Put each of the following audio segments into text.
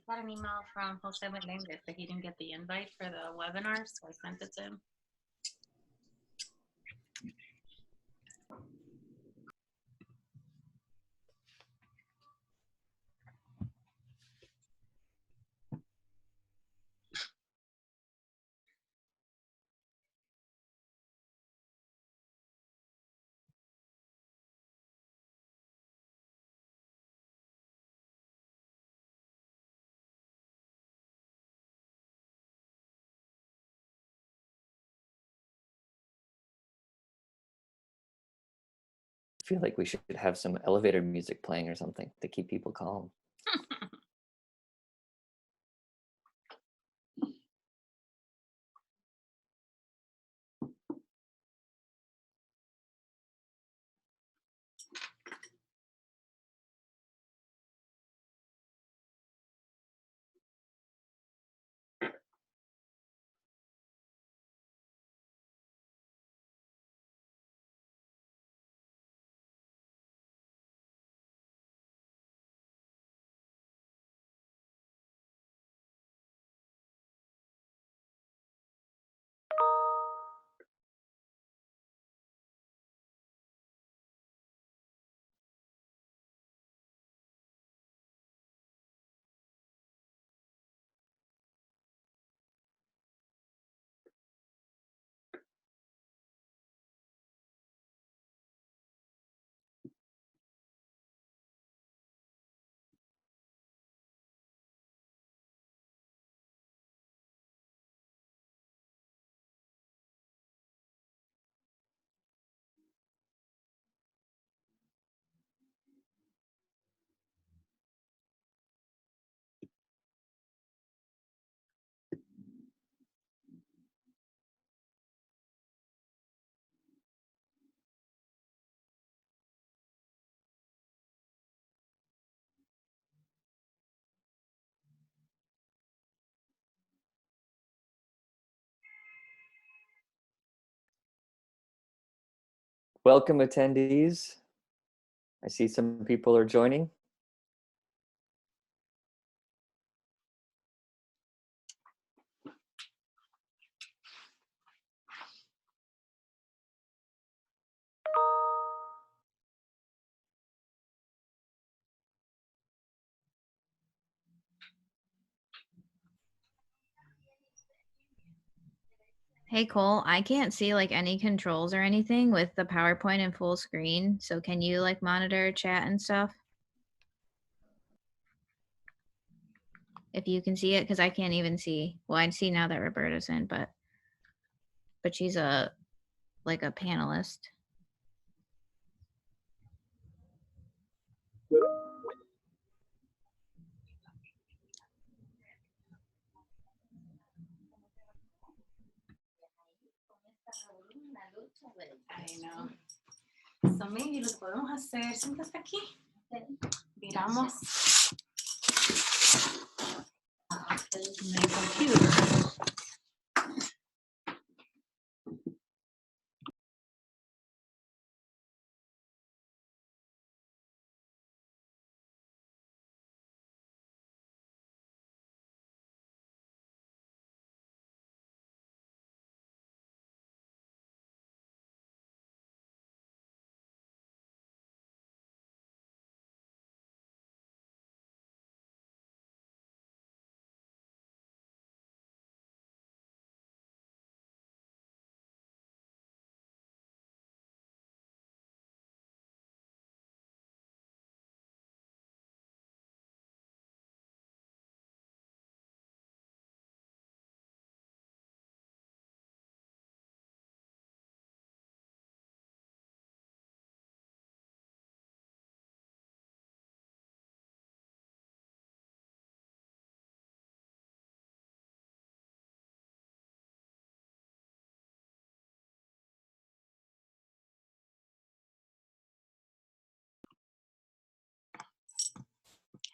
Got an email from Jose Melendez that he didn't get the invite for the webinar, so I sent it to him. I feel like we should have some elevator music playing or something to keep people calm. Welcome, attendees. I see some people are joining. Hey Cole, I can't see like any controls or anything with the PowerPoint in full screen. So can you like monitor chat and stuff? If you can see it, because I can't even see. Well, I see now that Roberta's in, but she's like a panelist. I know. So maybe lo que podemos hacer, siéntate aquí. Miramos my computer.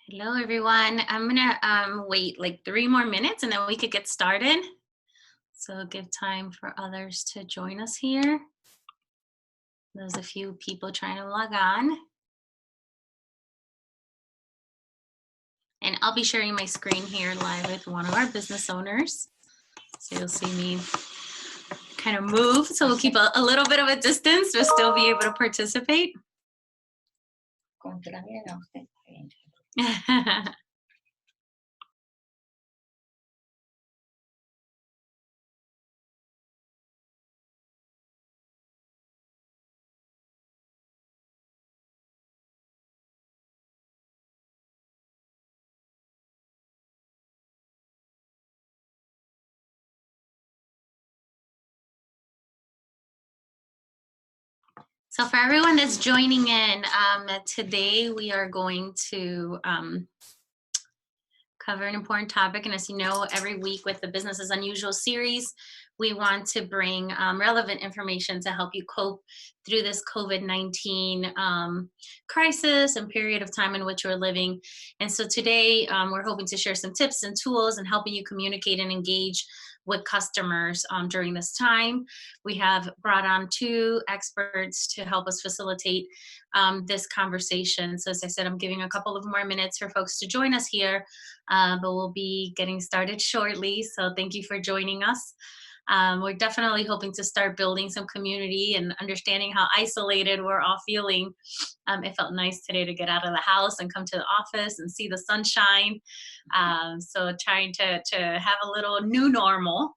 Hello, everyone. I'm gonna wait like 3 more minutes and then we could get started. So give time for others to join us here. There's a few people trying to log on. And I'll be sharing my screen here live with one of our business owners. So you'll see me kind of move. So we'll keep a little bit of a distance, but still be able to participate. So for everyone that's joining in, today we are going to cover an important topic. And as you know, every week with the Business as Unusual series, we want to bring relevant information to help you cope through this COVID-19 crisis and period of time in which we're living. And so today we're hoping to share some tips and tools and helping you communicate and engage with customers during this time. We have brought on 2 experts to help us facilitate this conversation. So as I said, I'm giving a couple of more minutes for folks to join us here, but we'll be getting started shortly. So thank you for joining us. We're definitely hoping to start building some community and understanding how isolated we're all feeling. It felt nice today to get out of the house and come to the office and see the sunshine. So trying to have a little new normal,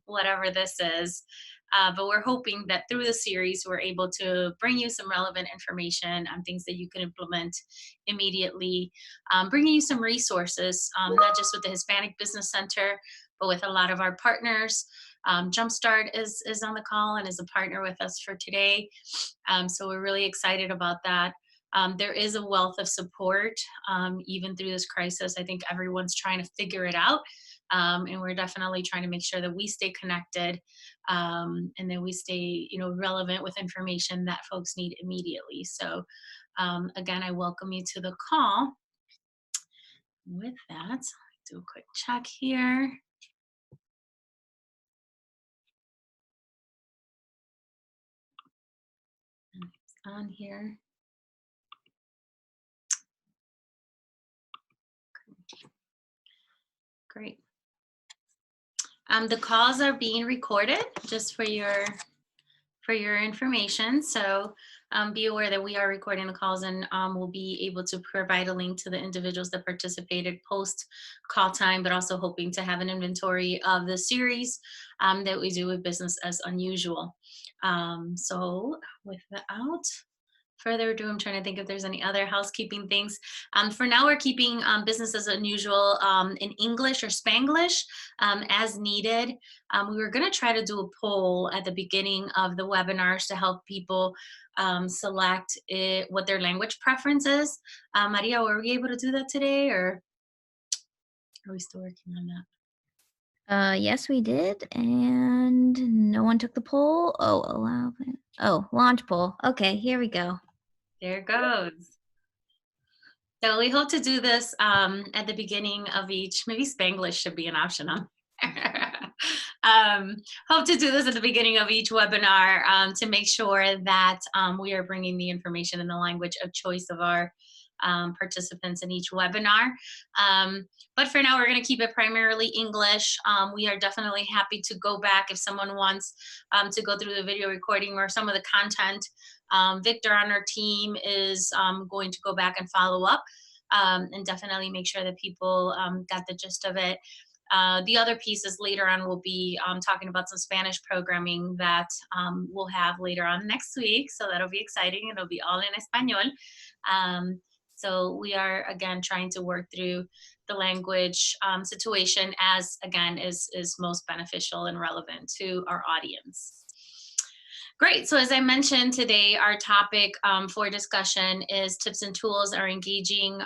whatever this is. But we're hoping that through the series, we're able to bring you some relevant information on things that you can implement immediately, bringing you some resources, not just with the Hispanic Business Center, but with a lot of our partners. Jumpstart is on the call and is a partner with us for today. So we're really excited about that. There is a wealth of support, even through this crisis. I think everyone's trying to figure it out. And we're definitely trying to make sure that we stay connected and that we stay, relevant with information that folks need immediately. So again, I welcome you to the call. With that, do a quick check here. It's on here. Great. The calls are being recorded just for your information. So be aware that we are recording the calls, and we'll be able to provide a link to the individuals that participated post call time, but also hoping to have an inventory of the series that we do with Business as Unusual. So without further ado, I'm trying to think if there's any other housekeeping things. For now, we're keeping Business as Unusual in English or Spanglish as needed. We were going to try to do a poll at the beginning of the webinars to help people select what their language preference is. Maria, were we able to do that today, or are we still working on that? Yes, we did, and no one took the poll. Oh, allow. Oh, launch poll. Okay, here we go. There it goes. So we hope to do this at the beginning of each. Maybe Spanglish should be an option on there. Hope to do this at the beginning of each webinar to make sure that we are bringing the information in the language of choice of our participants in each webinar. But for now, we're going to keep it primarily English. We are definitely happy to go back if someone wants to go through the video recording or some of the content. Victor on our team is going to go back and follow up and definitely make sure that people got the gist of it. The other pieces later on will be talking about some Spanish programming that we'll have later on next week. So that'll be exciting. It'll be all in Espanol. So we are, again, trying to work through the language situation as, again, is most beneficial and relevant to our audience. Great. So as I mentioned today, our topic for discussion is tips and tools are engaging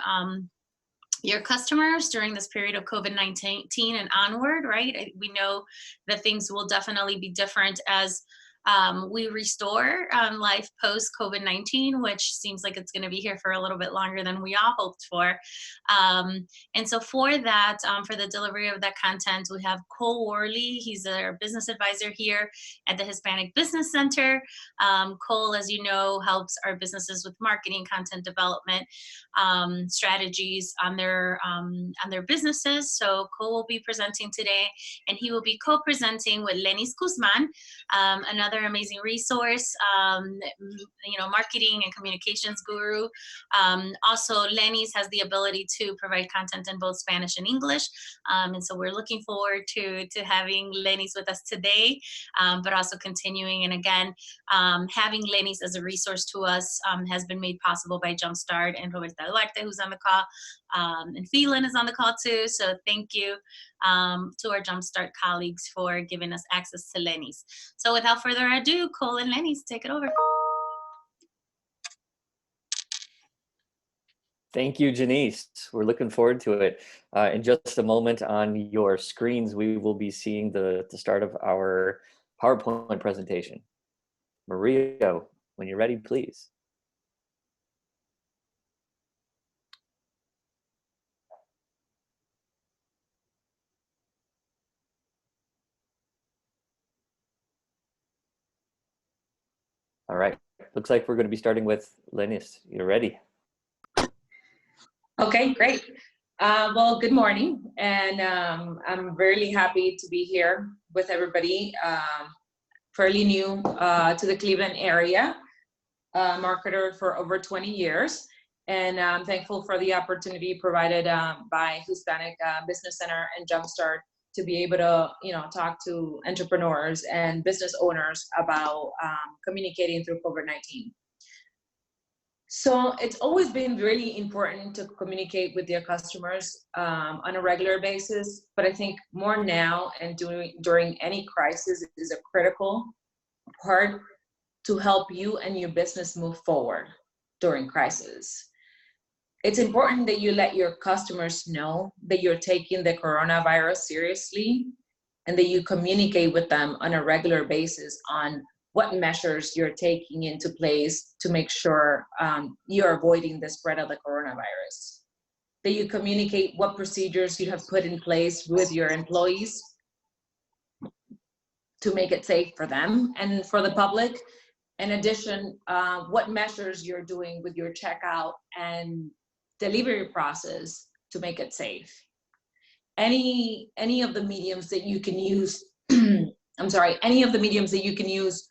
your customers during this period of COVID-19 and onward, right? We know that things will definitely be different as we restore life post COVID-19, which seems like it's going to be here for a little bit longer than we all hoped for. And so for that, for the delivery of that content, we have Cole Worley. He's our business advisor here at the Hispanic Business Center. Cole, as you know, helps our businesses with marketing, content development, strategies on their businesses. So Cole will be presenting today, and he will be co-presenting with Lenis Guzman, another amazing resource, marketing and communications guru. Also, Lenis has the ability to provide content in both Spanish and English, and so we're looking forward to having Lenis with us today, but also continuing. And again, having Lenis as a resource to us has been made possible by Jumpstart and Roberta Duarte, who's on the call, and Phelan is on the call too. So thank you to our Jumpstart colleagues for giving us access to Lenis. So without further ado, Cole and Lenis, take it over. Thank you, Janice. We're looking forward to it. In just a moment on your screens, we will be seeing the start of our PowerPoint presentation. Maria, when you're ready, please. All right, looks like we're going to be starting with Lenis. You're ready. Okay, great. Well, good morning, and I'm really happy to be here with everybody. Fairly new to the Cleveland area, marketer for over 20 years, and I'm thankful for the opportunity provided by Hispanic Business Center and Jumpstart to be able to, talk to entrepreneurs and business owners about communicating through COVID-19. So it's always been really important to communicate with your customers on a regular basis, but I think more now and during any crisis is a critical part to help you and your business move forward during crisis. It's important that you let your customers know that you're taking the coronavirus seriously and that you communicate with them on a regular basis on what measures you're taking into place to make sure you're avoiding the spread of the coronavirus. That you communicate what procedures you have put in place with your employees to make it safe for them and for the public. In addition, what measures you're doing with your checkout and delivery process to make it safe. Any of the mediums that you can use, any of the mediums that you can use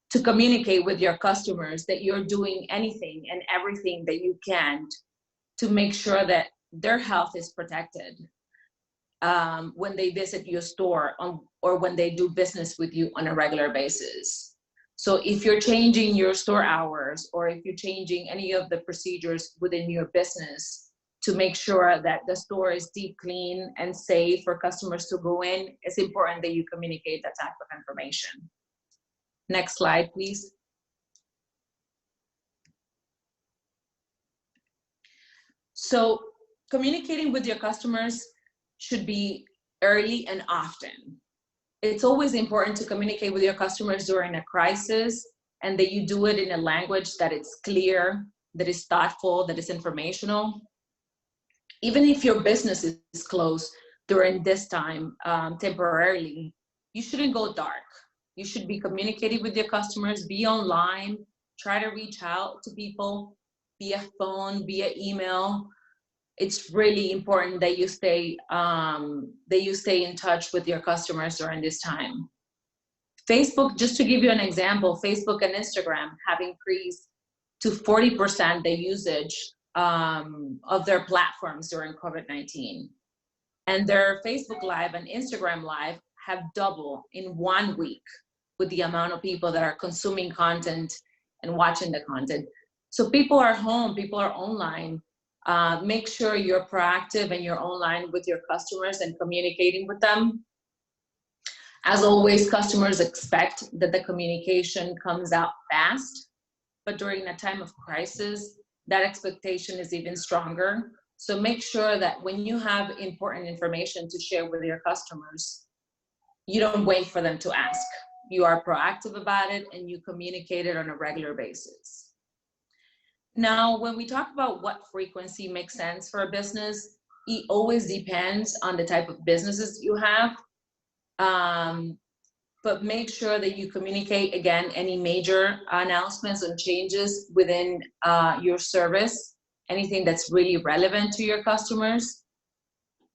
to communicate with your customers that you're doing anything and everything that you can to make sure that their health is protected when they visit your store or when they do business with you on a regular basis. So if you're changing your store hours or if you're changing any of the procedures within your business to make sure that the store is deep clean and safe for customers to go in, it's important that you communicate that type of information. Next slide, please. So communicating with your customers should be early and often. It's always important to communicate with your customers during a crisis and that you do it in a language that is clear, that is thoughtful, that is informational. Even if your business is closed during this time temporarily, you shouldn't go dark. You should be communicating with your customers, be online, try to reach out to people via phone, via email. It's really important that you stay in touch with your customers during this time. Facebook, just to give you an example, Facebook and Instagram have increased to 40% the usage of their platforms during COVID-19. And their Facebook Live and Instagram Live have doubled in 1 week with the amount of people that are consuming content and watching the content. So people are home, people are online. Make sure you're proactive and you're online with your customers and communicating with them. As always, customers expect that the communication comes out fast, but during a time of crisis, that expectation is even stronger. So make sure that when you have important information to share with your customers, you don't wait for them to ask. you are proactive about it, and you communicate it on a regular basis. Now, when we talk about what frequency makes sense for a business, it always depends on the type of businesses you have. But make sure that you communicate, again, any major announcements and changes within your service, anything that's really relevant to your customers,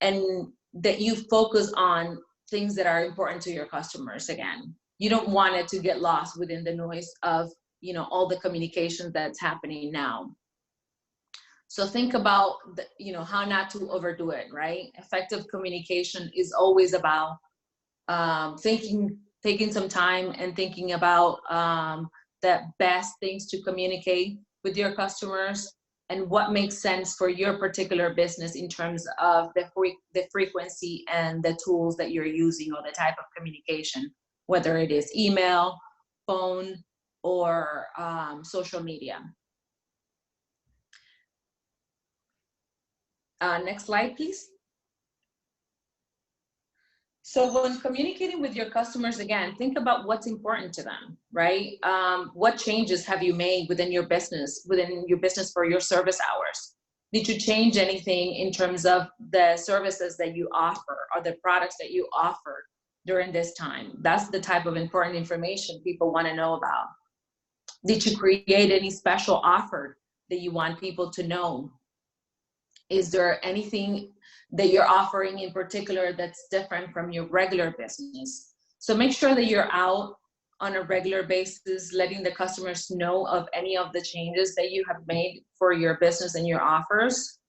and that you focus on things that are important to your customers. Again, you don't want it to get lost within the noise of, you know, all the communication that's happening now. So think about, you know, how not to overdo it, right? Effective communication is always about taking some time and thinking about the best things to communicate with your customers and what makes sense for your particular business in terms of the frequency and the tools that you're using, or the type of communication, whether it is email, phone, or social media. Next slide, please. So when communicating with your customers, again, think about what's important to them, right? What changes have you made within your business for your service hours? Did you change anything in terms of the services that you offer or the products that you offer during this time? That's the type of important information people want to know about. Did you create any special offer that you want people to know? Is there anything that you're offering in particular that's different from your regular business? So make sure that you're out on a regular basis, letting the customers know of any of the changes that you have made for your business and your offers.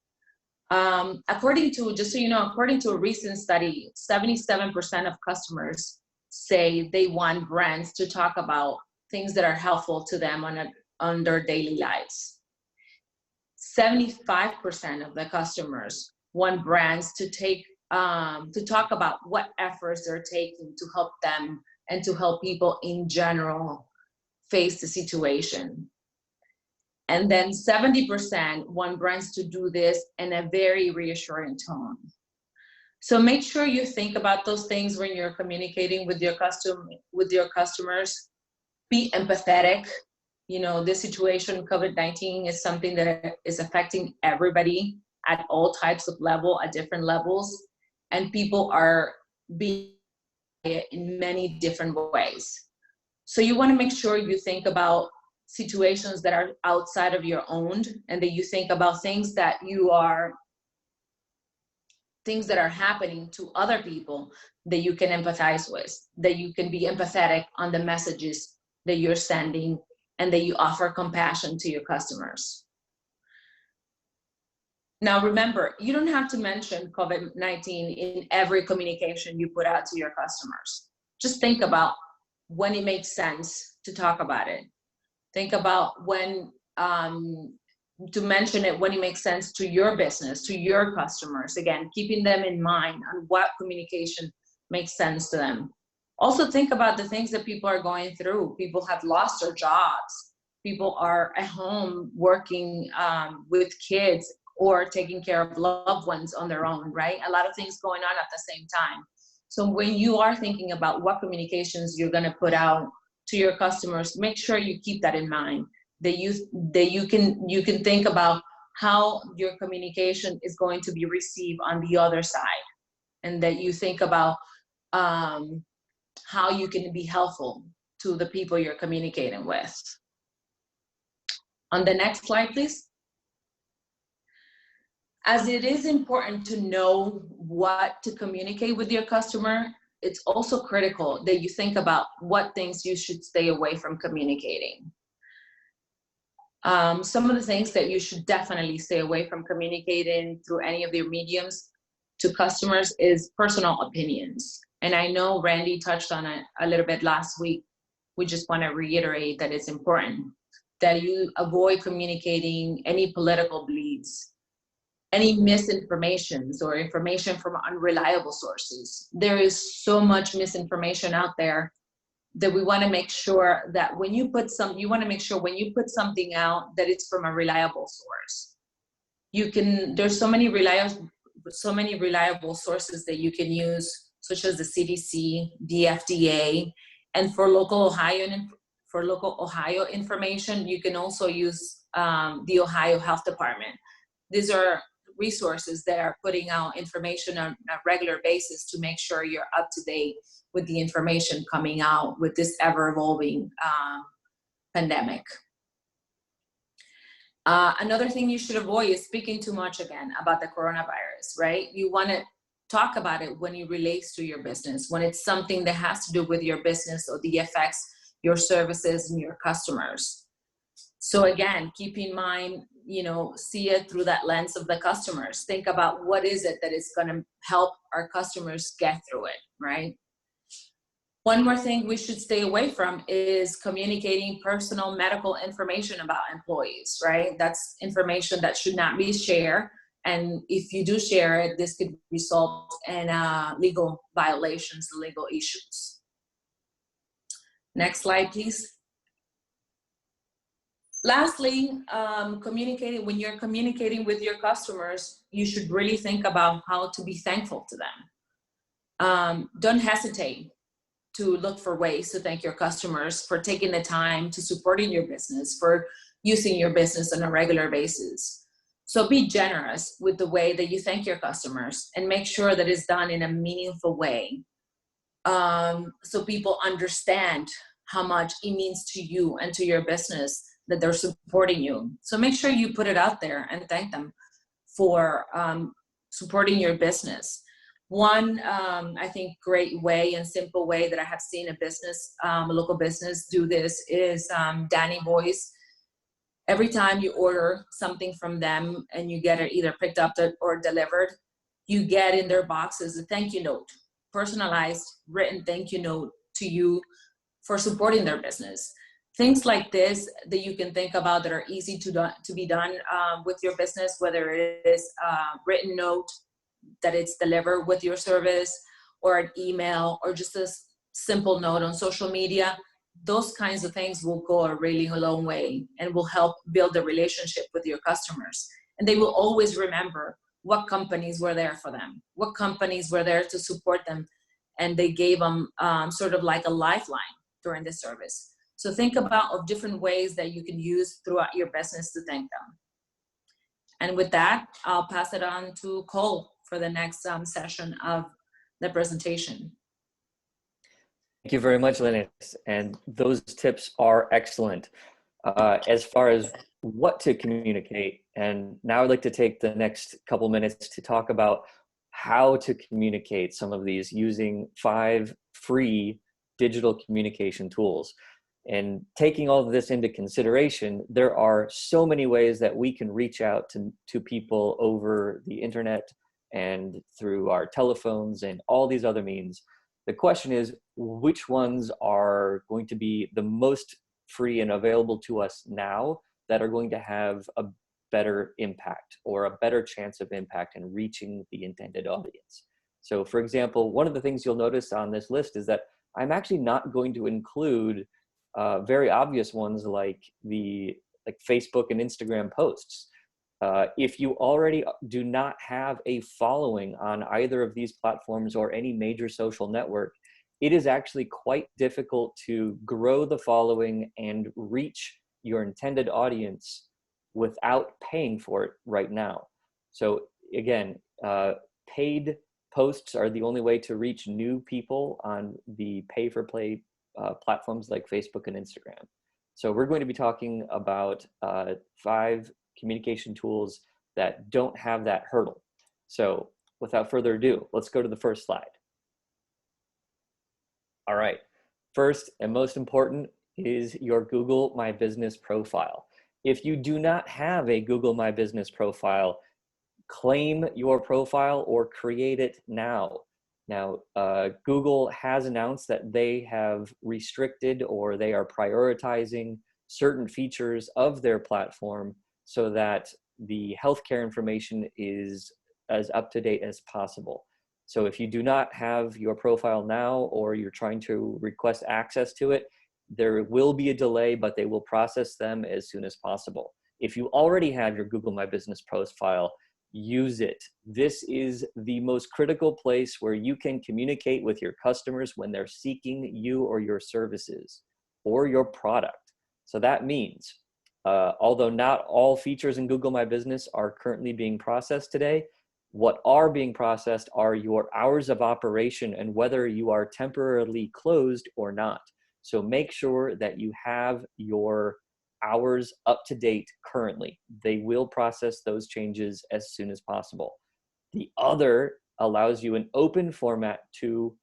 According to a recent study, 77% of customers say they want brands to talk about things that are helpful to them on their daily lives. 75% of the customers want brands to talk about what efforts they're taking to help them and to help people in general face the situation. And then 70% want brands to do this in a very reassuring tone. So make sure you think about those things when you're communicating with your customers. Be empathetic. You know, this situation, COVID-19, is something that is affecting everybody at all types of level, at different levels, and people are being in many different ways. So you want to make sure you think about situations that are outside of your own, and that you think about things that are happening to other people that you can empathize with, that you can be empathetic on the messages that you're sending, and that you offer compassion to your customers. Now, remember, you don't have to mention COVID-19 in every communication you put out to your customers. Just think about when it makes sense to talk about it. Think about when to mention it when it makes sense to your business, to your customers. Again, keeping them in mind on what communication makes sense to them. Also think about the things that people are going through. People have lost their jobs. People are at home working with kids or taking care of loved ones on their own, right? A lot of things going on at the same time. So when you are thinking about what communications you're gonna put out to your customers, make sure you keep that in mind, that you can think about how your communication is going to be received on the other side, and that you think about how you can be helpful to the people you're communicating with. On the next slide, please. As it is important to know what to communicate with your customer, it's also critical that you think about what things you should stay away from communicating. Some of the things that you should definitely stay away from communicating through any of your mediums to customers is personal opinions. And I know Randy touched on it a little bit last week. We just want to reiterate that it's important that you avoid communicating any political beliefs, any misinformations or information from unreliable sources. There is so much misinformation out there that we want to make sure that when you put something out, that it's from a reliable source. There's so many reliable sources that you can use, such as the CDC, the FDA, And for local Ohio information, you can also use the Ohio Health Department. These are resources that are putting out information on a regular basis to make sure you're up to date with the information coming out with this ever-evolving pandemic. Another thing you should avoid is speaking too much again about the coronavirus, right? You want to talk about it when it relates to your business, when it's something that has to do with your business or the affects your services and your customers. So again, keep in mind, see it through that lens of the customers. Think about what is it that is going to help our customers get through it, right? One more thing we should stay away from is communicating personal medical information about employees, right? That's information that should not be shared. And if you do share it, this could result in legal violations, legal issues. Next slide, please. Lastly, when you're communicating with your customers, you should really think about how to be thankful to them. Don't hesitate to look for ways to thank your customers for taking the time to supporting your business, for using your business on a regular basis. So be generous with the way that you thank your customers and make sure that it's done in a meaningful way. So people understand how much it means to you and to your business that they're supporting you. So make sure you put it out there and thank them for supporting your business. One, I think, great way and simple way that I have seen a local business do this is Danny Boys. Every time you order something from them and you get it either picked up or delivered, you get in their boxes a thank you note, personalized written thank you note to you for supporting their business. Things like this that you can think about that are easy to be done with your business, whether it is a written note that it's delivered with your service, or an email, or just a simple note on social media. Those kinds of things will go a really long way and will help build a relationship with your customers. And they will always remember what companies were there for them, what companies were there to support them, and they gave them sort of like a lifeline during this service. So think about different ways that you can use throughout your business to thank them. And with that, I'll pass it on to Cole for the next session of the presentation. Thank you very much, Linus. And those tips are excellent as far as what to communicate. And now I'd like to take the next couple minutes to talk about how to communicate some of these using 5 free digital communication tools. And taking all of this into consideration, there are so many ways that we can reach out to people over the internet and through our telephones and all these other means. The question is, which ones are going to be the most free and available to us now that are going to have a better impact or a better chance of impact in reaching the intended audience? So for example, one of the things you'll notice on this list is that I'm actually not going to include very obvious ones like Facebook and Instagram posts. If you already do not have a following on either of these platforms or any major social network, it is actually quite difficult to grow the following and reach your intended audience without paying for it right now. So again, paid posts are the only way to reach new people on the pay-for-play platforms like Facebook and Instagram. So we're going to be talking about 5 communication tools that don't have that hurdle. So without further ado, let's go to the first slide. All right, first and most important is your Google My Business profile. If you do not have a Google My Business profile, claim your profile or create it now. Now, Google has announced that they have restricted or they are prioritizing certain features of their platform so that the healthcare information is as up to date as possible. So if you do not have your profile now or you're trying to request access to it, there will be a delay, but they will process them as soon as possible. If you already have your Google My Business profile, use it. This is the most critical place where you can communicate with your customers when they're seeking you or your services or your product. So that means, although not all features in Google My Business are currently being processed today, what are being processed are your hours of operation and whether you are temporarily closed or not. So make sure that you have your hours up to date currently. They will process those changes as soon as possible. The other allows you an open format to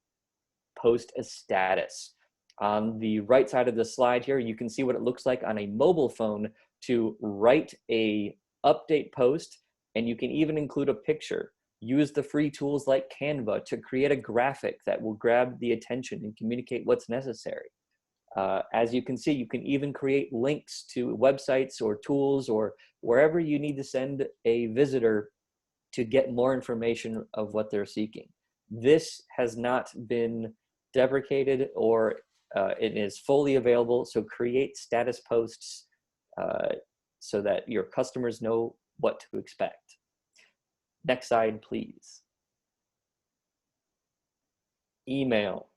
post a status. On the right side of the slide here, you can see what it looks like on a mobile phone to write a update post, and you can even include a picture. Use the free tools like Canva to create a graphic that will grab the attention and communicate what's necessary. As you can see, you can even create links to websites or tools or wherever you need to send a visitor to get more information of what they're seeking. This has not been deprecated, or it is fully available. So create status posts so that your customers know what to expect. Next slide, please. Email.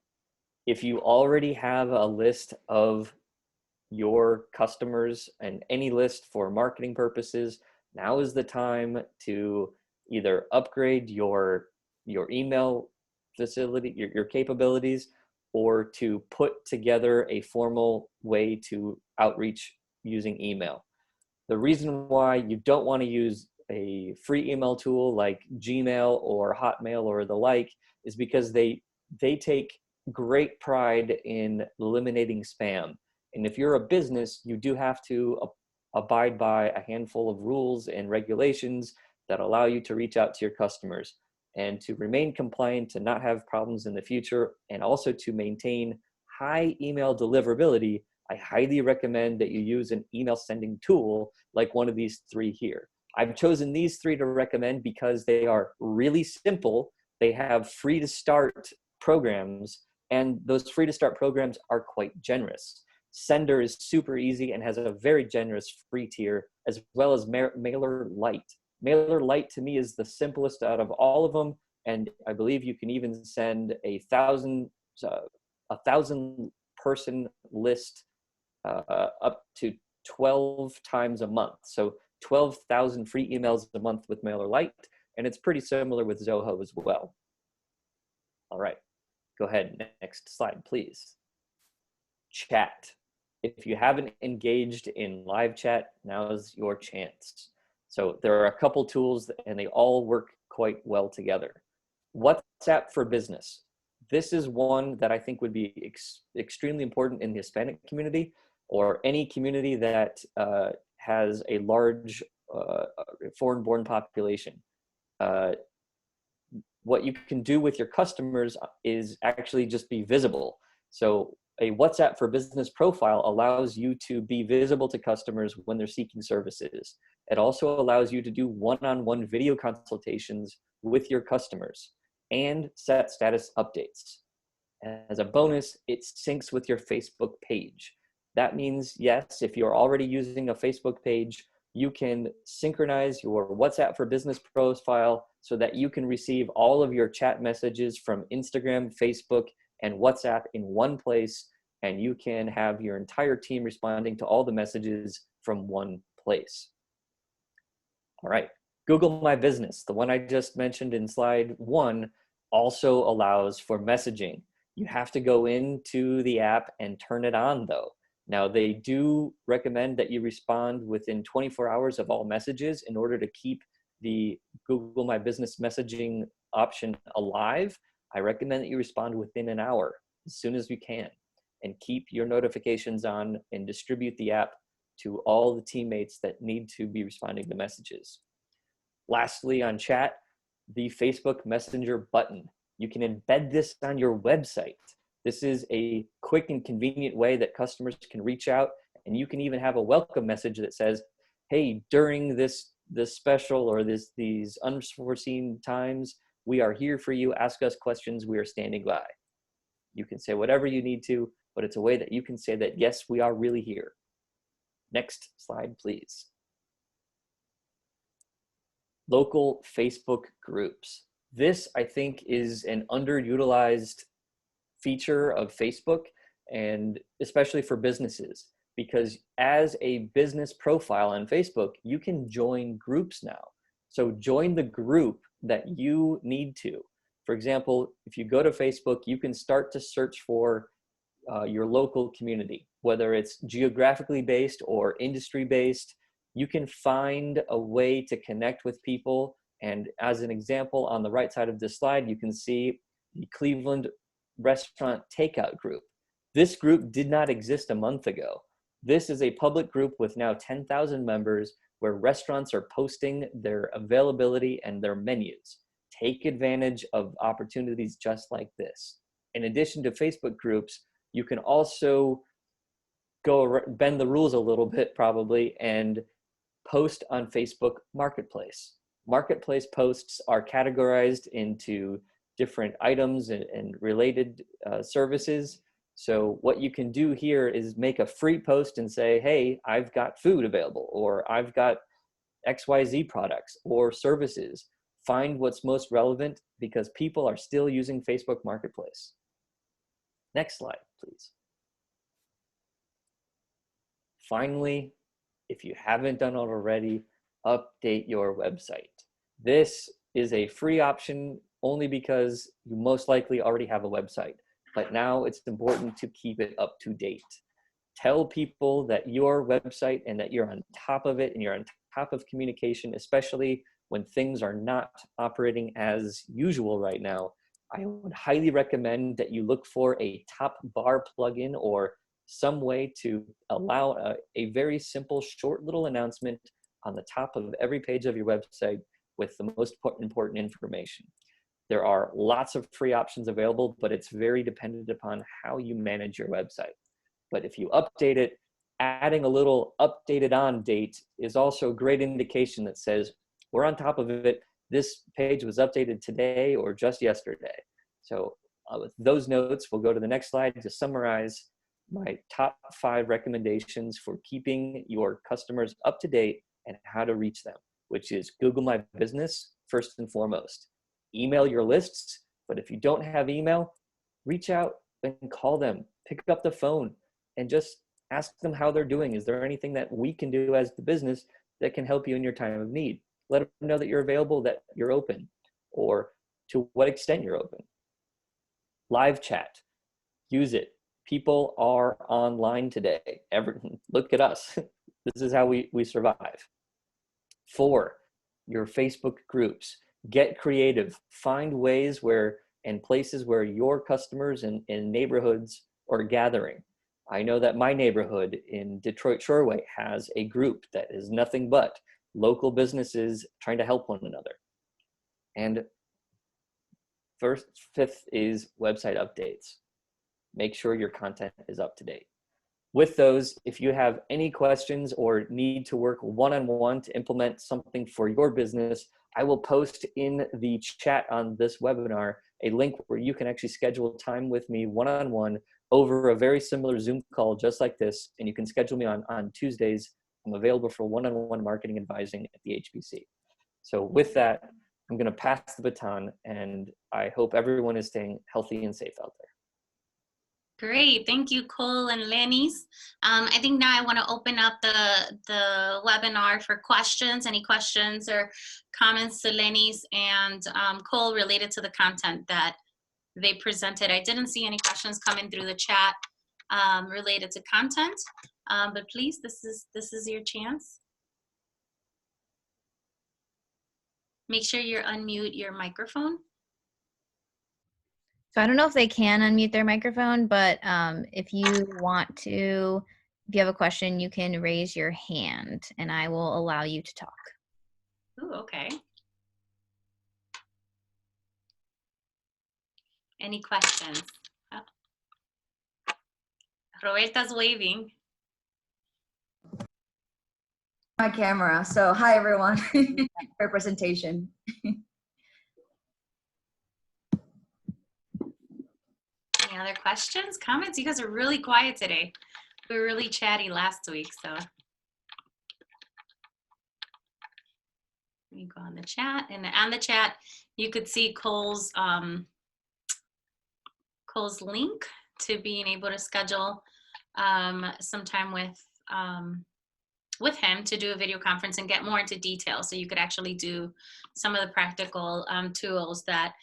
If you already have a list of your customers and any list for marketing purposes, now is the time to either upgrade your email facility, your capabilities, or to put together a formal way to outreach using email. The reason why you don't want to use a free email tool like Gmail or Hotmail or the like is because they take great pride in eliminating spam. And if you're a business, you do have to abide by a handful of rules and regulations that allow you to reach out to your customers. And to remain compliant, to not have problems in the future, and also to maintain high email deliverability, I highly recommend that you use an email sending tool like one of these three here. I've chosen these three to recommend because they are really simple. They have free to start programs, and those free to start programs are quite generous. Sender is super easy and has a very generous free tier, as well as MailerLite. MailerLite to me is the simplest out of all of them, and I believe you can even send a 1,000 person list up to 12 times a month. So 12,000 free emails a month with MailerLite, and it's pretty similar with Zoho as well. All right, go ahead, next slide, please. Chat. If you haven't engaged in live chat, now is your chance. So there are a couple tools and they all work quite well together. WhatsApp for Business. This is one that I think would be extremely important in the Hispanic community or any community that has a large foreign-born population. What you can do with your customers is actually just be visible. So a WhatsApp for Business profile allows you to be visible to customers when they're seeking services. It also allows you to do one-on-one video consultations with your customers and set status updates. As a bonus, it syncs with your Facebook page. That means, yes, if you're already using a Facebook page, you can synchronize your WhatsApp for Business profile so that you can receive all of your chat messages from Instagram, Facebook, and WhatsApp in one place, and you can have your entire team responding to all the messages from one place. All right, Google My Business, the one I just mentioned in slide 1, also allows for messaging. You have to go into the app and turn it on though. Now they do recommend that you respond within 24 hours of all messages in order to keep the Google My Business messaging option alive. I recommend that you respond within an hour as soon as you can and keep your notifications on and distribute the app to all the teammates that need to be responding to messages. Lastly, on chat, the Facebook Messenger button. You can embed this on your website. This is a quick and convenient way that customers can reach out, and you can even have a welcome message that says, hey, during this special or these unforeseen times, we are here for you. Ask us questions. We are standing by. You can say whatever you need to, but it's a way that you can say that, yes, we are really here. Next slide, please. local Facebook groups. This, I think, is an underutilized feature of Facebook, and especially for businesses, because as a business profile on Facebook, you can join groups now. So join the group that you need to. For example, if you go to Facebook, you can start to search for your local community, whether it's geographically based or industry based. You can find a way to connect with people. And as an example, on the right side of this slide, you can see the Cleveland Restaurant Takeout Group. This group did not exist a month ago. This is a public group with now 10,000 members where restaurants are posting their availability and their menus. Take advantage of opportunities just like this. In addition to Facebook groups, you can also bend the rules a little bit probably and post on Facebook Marketplace. Marketplace posts are categorized into different items and related services. So what you can do here is make a free post and say, hey, I've got food available, or I've got XYZ products or services. Find what's most relevant, because people are still using Facebook Marketplace. Next slide, please. Finally, if you haven't done it already, update your website. This is a free option only because you most likely already have a website, but now it's important to keep it up to date. Tell people that your website and that you're on top of it and you're on top of communication, especially when things are not operating as usual right now. I would highly recommend that you look for a top bar plugin or some way to allow a very simple, short little announcement on the top of every page of your website with the most important information. There are lots of free options available, but it's very dependent upon how you manage your website. But if you update it, adding a little updated on date is also a great indication that says, we're on top of it. This page was updated today or just yesterday. So with those notes, we'll go to the next slide to summarize my top 5 recommendations for keeping your customers up to date and how to reach them, which is Google My Business first and foremost. Email your lists, but if you don't have email, reach out and call them, pick up the phone and just ask them how they're doing. Is there anything that we can do as the business that can help you in your time of need? Let them know that you're available, that you're open, or to what extent you're open. Live chat, use it. People are online today. Look at us. This is how we survive. 4, your Facebook groups. Get creative. Find ways and places where your customers and neighborhoods are gathering. I know that my neighborhood in Detroit Shoreway has a group that is nothing but local businesses trying to help one another. And 5th is website updates. Make sure your content is up to date. With those, if you have any questions or need to work one-on-one to implement something for your business, I will post in the chat on this webinar a link where you can actually schedule time with me one-on-one over a very similar Zoom call just like this, and you can schedule me on Tuesdays. I'm available for one-on-one marketing advising at the HBC. So with that, I'm going to pass the baton, and I hope everyone is staying healthy and safe out there. Great, thank you, Cole and Lenny's. I think now I want to open up the webinar for questions, any questions or comments to Lenny's and Cole related to the content that they presented. I didn't see any questions coming through the chat related to content, but please, this is your chance. Make sure you unmute your microphone. So I don't know if they can unmute their microphone, but if you have a question, you can raise your hand and I will allow you to talk. Ooh, okay. Any questions? Oh. Roberta's waving. My camera. So hi everyone. For presentation. Any other questions, comments? You guys are really quiet today. We were really chatty last week, so. Let me go on the chat. And on the chat, you could see Cole's link to being able to schedule some time with him to do a video conference and get more into detail. So you could actually do some of the practical tools that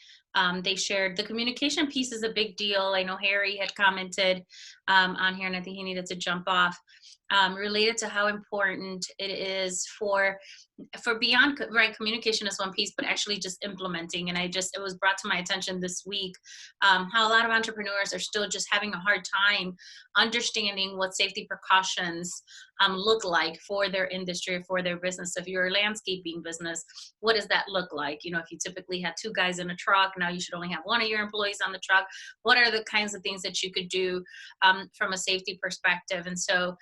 they shared. The communication piece is a big deal. I know Harry had commented on here, and I think he needed to jump off, related to how important it is for beyond, right, communication is one piece, but actually just implementing. And it was brought to my attention this week how a lot of entrepreneurs are still just having a hard time understanding what safety precautions look like for their industry or for their business. So if you're a landscaping business, what does that look like? You know, if you typically had 2 guys in a truck, now you should only have 1 of your employees on the truck. What are the kinds of things that you could do from a safety perspective? And so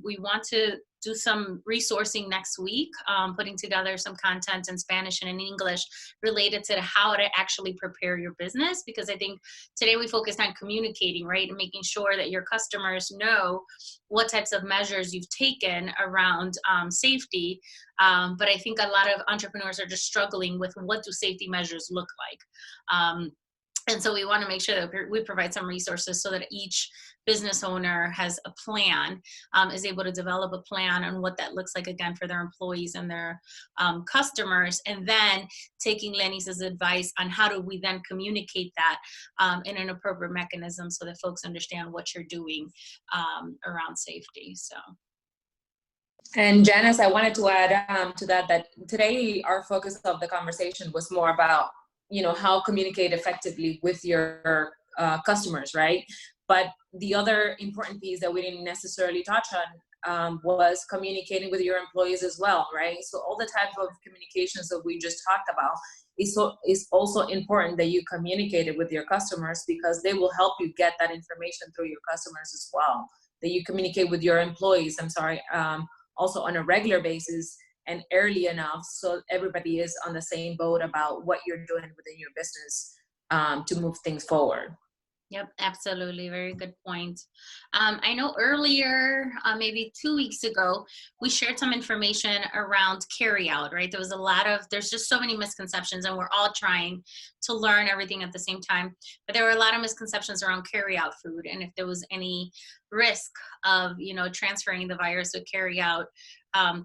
we want to do some resourcing next week, putting together some content in Spanish and in English related to how to actually prepare your business, because I think today we focused on communicating, right, and making sure that your customers know what types of measures you've taken around safety. But I think a lot of entrepreneurs are just struggling with what do safety measures look like. And so we want to make sure that we provide some resources so that each business owner has a plan, is able to develop a plan on what that looks like, again, for their employees and their customers, and then taking Lenny's advice on how do we then communicate that in an appropriate mechanism so that folks understand what you're doing around safety. So. And Janice, I wanted to add to that today our focus of the conversation was more about, you know, how communicate effectively with your customers, right? But the other important piece that we didn't necessarily touch on was communicating with your employees as well, right? So all the type of communications that we just talked about is also important that you communicate it with your customers, because they will help you get that information through your customers as well. That you communicate with your employees, also on a regular basis and early enough so everybody is on the same boat about what you're doing within your business to move things forward. Yep, absolutely. Very good point. I know earlier, maybe 2 weeks ago, we shared some information around carry out, right? There's just so many misconceptions, and we're all trying to learn everything at the same time. But there were a lot of misconceptions around carry out food, and if there was any risk of, you know, transferring the virus with carry out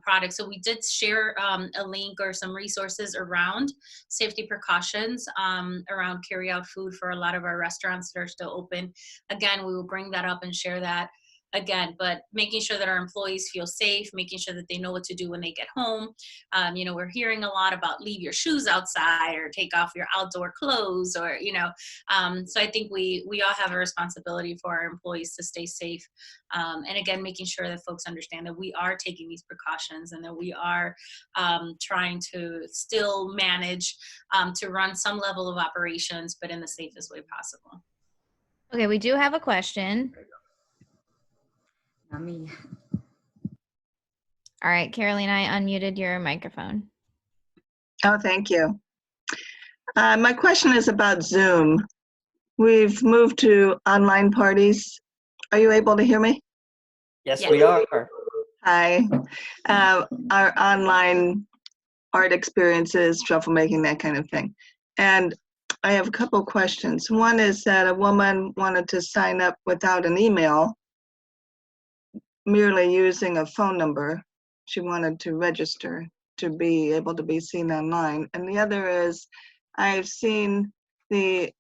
products. So we did share a link or some resources around safety precautions around carry out food for a lot of our restaurants that are still open. Again, we will bring that up and share that again, but making sure that our employees feel safe, making sure that they know what to do when they get home. You know, we're hearing a lot about leave your shoes outside or take off your outdoor clothes, or, you know, so I think we all have a responsibility for our employees to stay safe. And again, making sure that folks understand that we are taking these precautions and that we are trying to still manage to run some level of operations, but in the safest way possible. Okay, we do have a question. Not me. All right, Caroline, I unmuted your microphone. Oh, thank you. My question is about Zoom. We've moved to online parties. Are you able to hear me? Yes, Yes. we are. Hi. Our online art experiences, truffle making, that kind of thing. And I have a couple questions. One is that a woman wanted to sign up without an email, merely using a phone number. She wanted to register to be able to be seen online. And the other is, I've seen the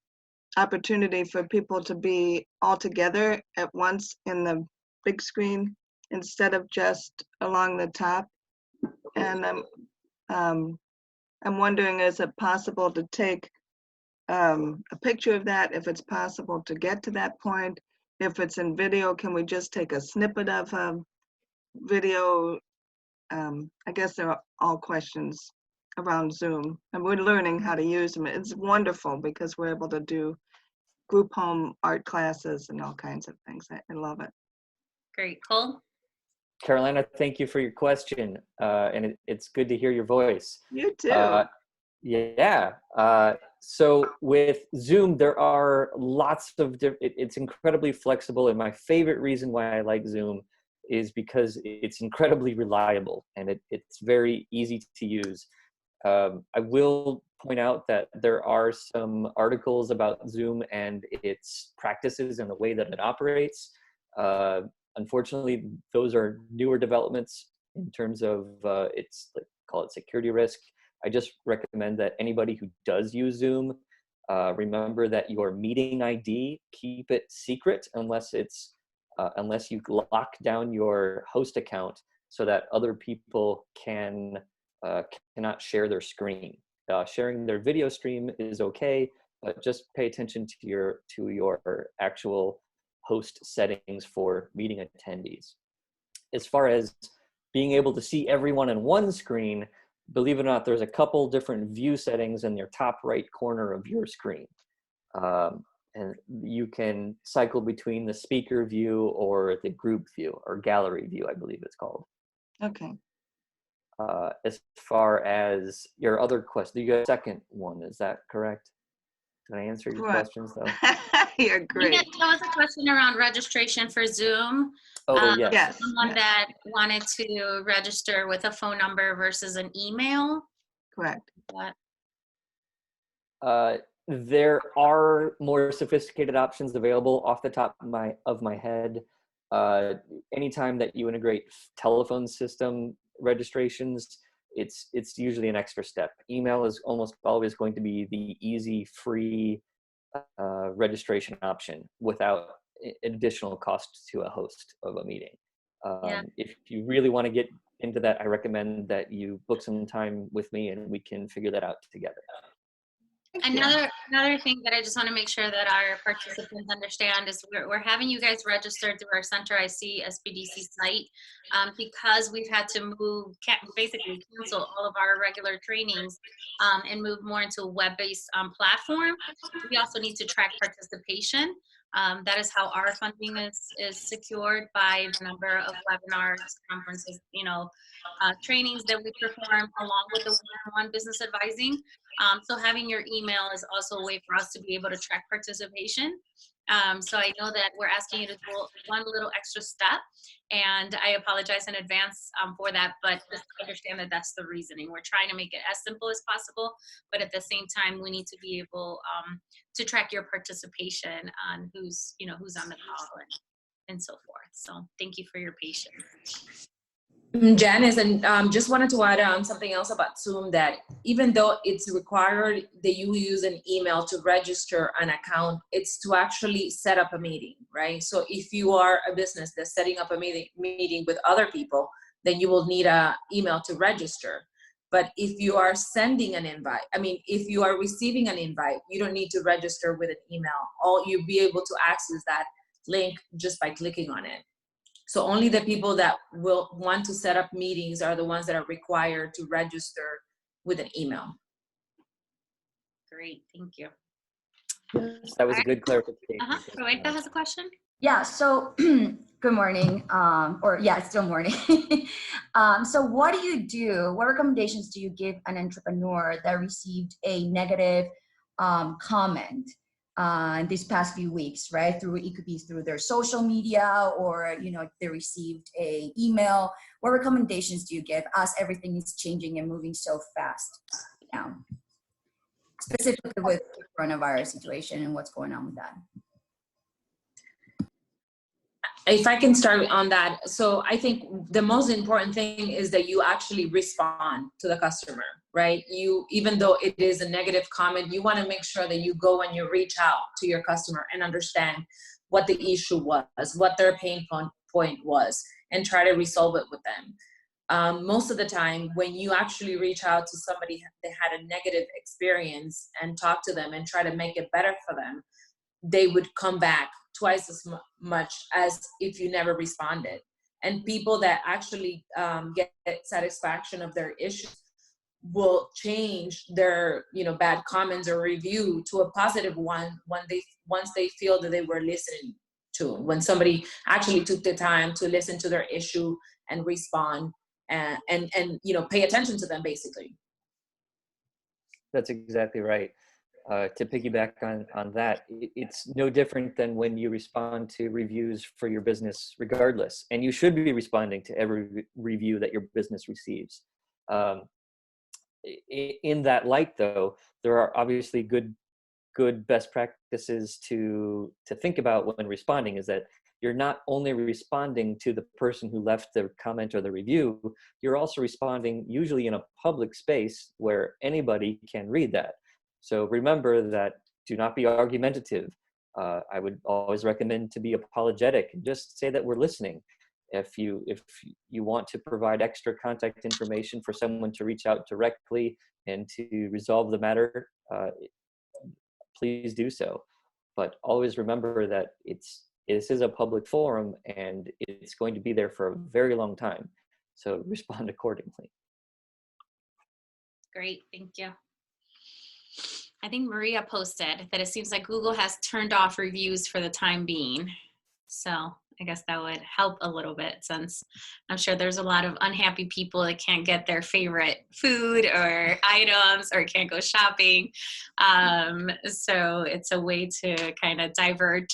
opportunity for people to be all together at once in the big screen instead of just along the top. And I'm wondering, is it possible to take a picture of that? If it's possible to get to that point, if it's in video, can we just take a snippet of video? I guess they're all questions around Zoom, and we're learning how to use them. It's wonderful because we're able to do group home art classes and all kinds of things. I love it. Great. Cole? Carolina, thank you for your question. And it's good to hear your voice. You too. Yeah. So with Zoom, there are lots of it's incredibly flexible. And my favorite reason why I like Zoom is because it's incredibly reliable and it's very easy to use. I will point out that there are some articles about Zoom and its practices and the way that it operates. Unfortunately, those are newer developments in terms of its, like, call it security risk. I just recommend that anybody who does use Zoom, remember that your meeting ID, keep it secret unless it's unless you lock down your host account so that other people cannot share their screen. Sharing their video stream is okay, but just pay attention to your actual host settings for meeting attendees. As far as being able to see everyone in one screen, believe it or not, there's a couple different view settings in your top right corner of your screen. And you can cycle between the speaker view or the group view, or gallery view, I believe it's called. Okay. As far as your other question, you got a second one, is that correct? Did I answer your Correct. questions though? You're great. Yeah, there was a question around registration for Zoom. Oh, yes. Yes. Someone yes, that wanted to register with a phone number versus an email. Correct. What? There are more sophisticated options available. Off the top of my head. Anytime that you integrate telephone system registrations, it's usually an extra step. Email is almost always going to be the easy, free registration option without additional cost to a host of a meeting. Yeah. If you really want to get into that, I recommend that you book some time with me and we can figure that out together. Thank you. Another thing that I just want to make sure that our participants understand is we're having you guys registered through our Center IC SBDC site because we've had to basically cancel all of our regular trainings and move more into a web-based platform. We also need to track participation. That is how our funding is secured, by the number of webinars, conferences, trainings that we perform along with the one-on-one business advising. So having your email is also a way for us to be able to track participation. So I know that we're asking you to do one little extra step, and I apologize in advance for that, but just understand that that's the reasoning. We're trying to make it as simple as possible, but at the same time, we need to be able to track your participation on who's on the call and so forth. So thank you for your patience. Janice, and just wanted to add something else about Zoom, that even though it's required that you use an email to register an account, it's to actually set up a meeting, right? So if you are a business that's setting up a meeting with other people, then you will need an email to register. But if you are sending an invite, if you are receiving an invite, you don't need to register with an email. You'll be able to access that link just by clicking on it. So only the people that will want to set up meetings are the ones that are required to register with an email. Great, thank you. Yes, that was a good clarification. Roberta has a question. Yeah, so good morning, it's still morning. So what do you do? What recommendations do you give an entrepreneur that received a negative comment these past few weeks, right? It could be through their social media, or they received a email. What recommendations do you give as everything is changing and moving so fast now, specifically with the coronavirus situation and what's going on with that? If I can start on that. So I think the most important thing is that you actually respond to the customer, right? Even though it is a negative comment, you want to make sure that you go and you reach out to your customer and understand what the issue was, what their pain point was, and try to resolve it with them. Most of the time, when you actually reach out to somebody that had a negative experience and talk to them and try to make it better for them, they would come back twice as much as if you never responded. And people that actually get satisfaction of their issues will change their bad comments or review to a positive one once they feel that they were listened to, when somebody actually took the time to listen to their issue and respond and pay attention to them, basically. That's exactly right. To piggyback on that, it's no different than when you respond to reviews for your business regardless. And you should be responding to every review that your business receives. in that light, though, there are obviously good best practices to think about when responding. Is that you're not only responding to the person who left the comment or the review, you're also responding usually in a public space where anybody can read that. So remember that, do not be argumentative. I would always recommend to be apologetic and just say that we're listening. If you want to provide extra contact information for someone to reach out directly and to resolve the matter, please do so. But always remember that this is a public forum and it's going to be there for a very long time. So respond accordingly. Great, thank you. I think Maria posted that it seems like Google has turned off reviews for the time being. So I guess that would help a little bit, since I'm sure there's a lot of unhappy people that can't get their favorite food or items or can't go shopping. So it's a way to kind of divert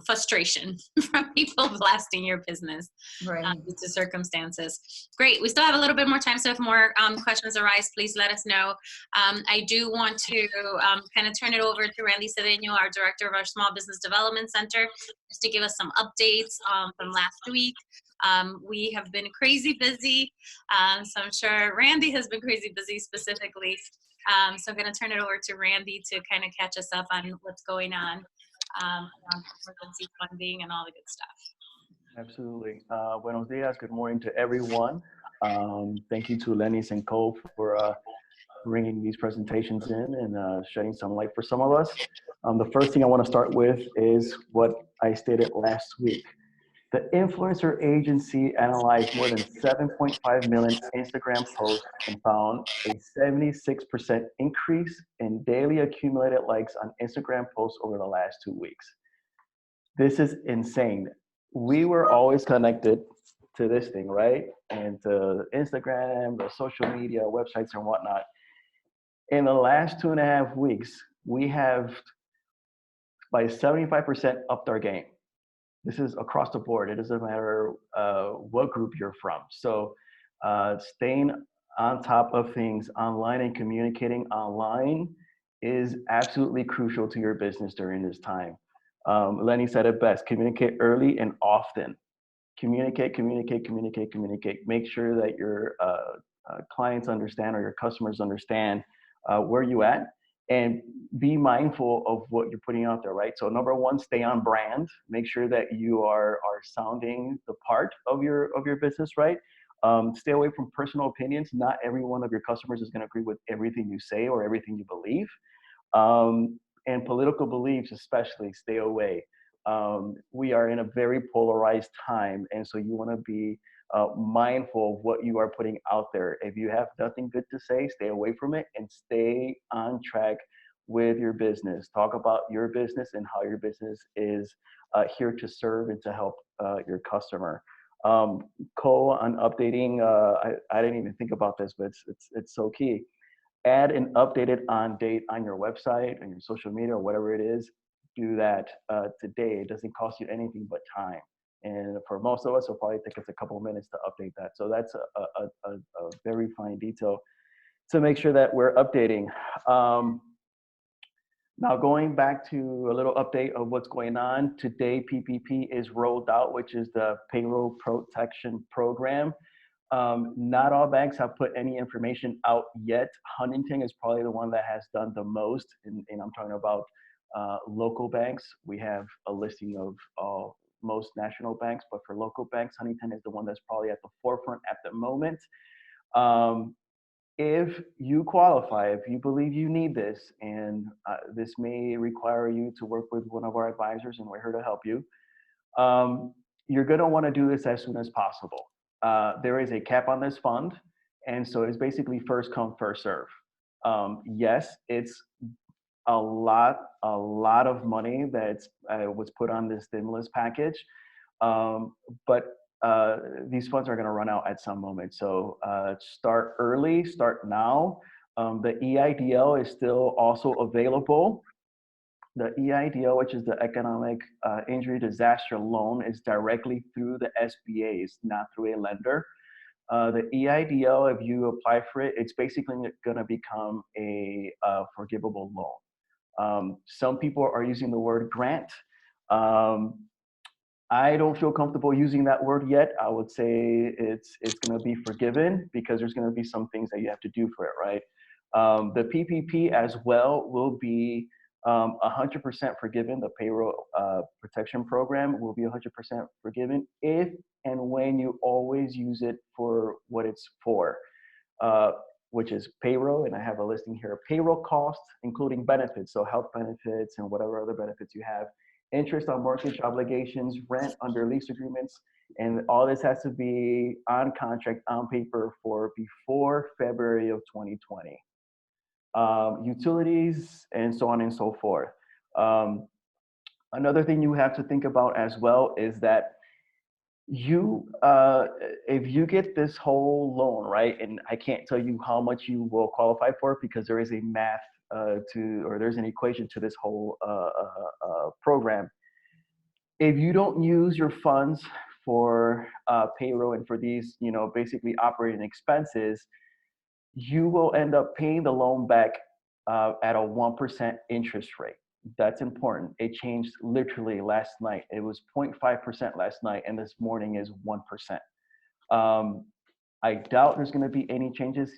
frustration from people blasting your business Right. due to circumstances. Great. We still have a little bit more time, so if more questions arise, please let us know. I do want to kind of turn it over to Randy Cedeno, our director of our Small Business Development Center, just to give us some updates from last week. We have been crazy busy, so I'm sure Randy has been crazy busy specifically. So I'm going to turn it over to Randy to kind of catch us up on what's going on around emergency funding and all the good stuff. Absolutely. Buenos dias. Good morning to everyone. Thank you to Lenis and Co for bringing these presentations in and shedding some light for some of us. The first thing I want to start with is what I stated last week. The influencer agency analyzed more than 7.5 million Instagram posts and found a 76% increase in daily accumulated likes on Instagram posts over the last 2 weeks. This is insane. We were always connected to this thing, right? And to Instagram, the social media, websites and whatnot. In the last 2.5 weeks, we have by 75% upped our game. This is across the board. It doesn't matter what group you're from. So staying on top of things online and communicating online is absolutely crucial to your business during this time. Lenny said it best: communicate early and often. Communicate. Make sure that your clients understand or your customers understand where you at, and be mindful of what you're putting out there, right? So number one, stay on brand. Make sure that you are sounding the part of your business, right? Stay away from personal opinions. Not every one of your customers is going to agree with everything you say or everything you believe. And political beliefs especially, stay away. We are in a very polarized time, and so you want to be mindful of what you are putting out there. If you have nothing good to say, stay away from it and stay on track with your business. Talk about your business and how your business is here to serve and to help your customer. Co, on updating, I didn't even think about this, but it's so key. Add an updated on date on your website and your social media or whatever it is. Do that today. It doesn't cost you anything but time. And for most of us, it'll probably take us a couple of minutes to update that. So that's a very fine detail to make sure that we're updating. Now going back to a little update of what's going on. Today, PPP is rolled out, which is the Payroll Protection Program. Not all banks have put any information out yet. Huntington is probably the one that has done the most, and I'm talking about local banks. We have a listing of most national banks, but for local banks, Huntington is the one that's probably at the forefront at the moment. If you qualify, if you believe you need this, and this may require you to work with one of our advisors, and we're here to help you, you're going to want to do this as soon as possible. There is a cap on this fund, and so it's basically first come, first serve. Yes, it's a lot of money that was put on this stimulus package, but these funds are going to run out at some moment. So start early, start now. The EIDL is still also available. The EIDL, which is the Economic Injury Disaster Loan, is directly through the SBA. It's not through a lender. The EIDL, if you apply for it, it's basically going to become a forgivable loan. Some people are using the word grant. I don't feel comfortable using that word yet. I would say it's going to be forgiven because there's going to be some things that you have to do for it, right? The PPP as well will be 100% forgiven. The payroll protection program will be 100% forgiven if and when you always use it for what it's for, which is payroll. And I have a listing here of payroll costs, including benefits, so health benefits and whatever other benefits you have, interest on mortgage obligations, rent under lease agreements, and all this has to be on contract, on paper for before February of 2020. Utilities, and so on and so forth. Another thing you have to think about as well is that you, if you get this whole loan, right, and I can't tell you how much you will qualify for because there is a math or there's an equation to this whole program. If you don't use your funds for payroll and for these, basically operating expenses, you will end up paying the loan back at a 1% interest rate. That's important. It changed literally last night. It was 0.5% last night, and this morning is 1%. I doubt there's going to be any changes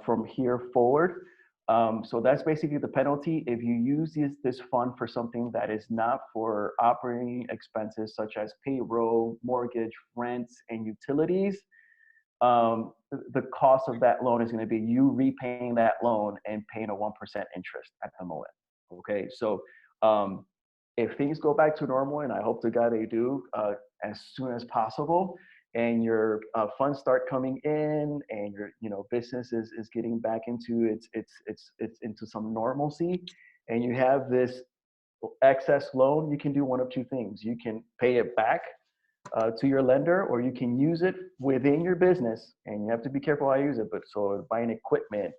from here forward. So that's basically the penalty. If you use this fund for something that is not for operating expenses, such as payroll, mortgage, rents, and utilities, the cost of that loan is going to be you repaying that loan and paying a 1% interest at the moment. Okay, so if things go back to normal, and I hope to God they do as soon as possible, and your funds start coming in, and your business is getting back into its into some normalcy, and you have this excess loan, you can do one of two things. You can pay it back to your lender, or you can use it within your business, and you have to be careful how you use it. But so buying equipment,